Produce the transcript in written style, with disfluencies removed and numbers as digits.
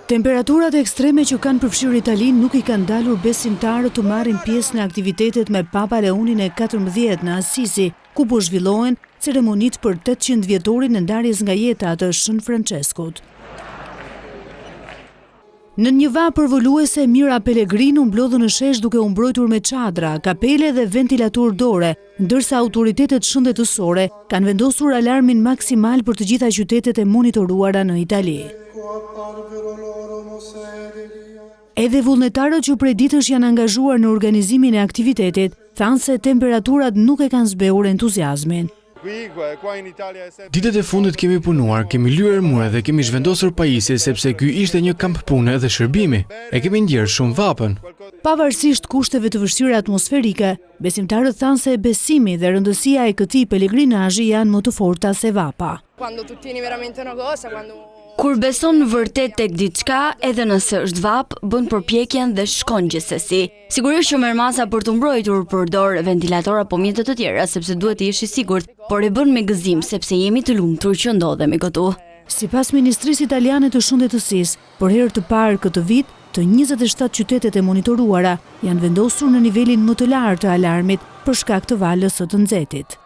Temperaturat ekstreme që kanë përfshirë Italinë nuk I kanë dalur besimtarët të marrin pjesë në aktivitetet me Papa Leonin e 14 në Assisi, ku po zhvillohen ceremonitë për 800 vjetorin e ndarjes nga jeta të Shën Franceskut. Në një vapër voluese, Mira Pellegrino mblodhë në shesh duke u mbrojtur me çadra, kapele dhe ventilator dore, ndërsa autoritetet shëndetësore kanë vendosur alarmin maksimal për të gjitha qytetet e monitoruara në Itali. Edhe vullnetarët që prej ditësh janë angazhuar në organizimin e aktivitetit, thanë se temperaturat nuk e kanë zbehur entuziazmin. Ditët e fundit kemi punuar, kemi lyer mure dhe kemi zhvendosur pajisje sepse ky ishte një kamp pune dhe shërbimi. E kemi ndjerë shumë vapën. Pavarësisht kushteve të vështira atmosferike, besimtarët thanë se besimi dhe rëndësia e këtij pelegrinazhi janë më të forta se vapa. Kur beson vërtet tek diçka, edhe nëse është vap, bën përpjekjen dhe shkon gjithsesi. Sigurisht që merr masa për të mbrojtur, përdor ventilator apo mjete të tjera sepse duhet të jesh I sigurt, por e bën me gëzim sepse jemi të lumtur që ndodhemi këtu. Sipas Ministrisë Italiane të Shëndetësisë, për herë të parë këtë vit, të 27 qytetet e monitoruara janë vendosur në nivelin më të lartë të alarmit për shkak të valës së të nxehtit.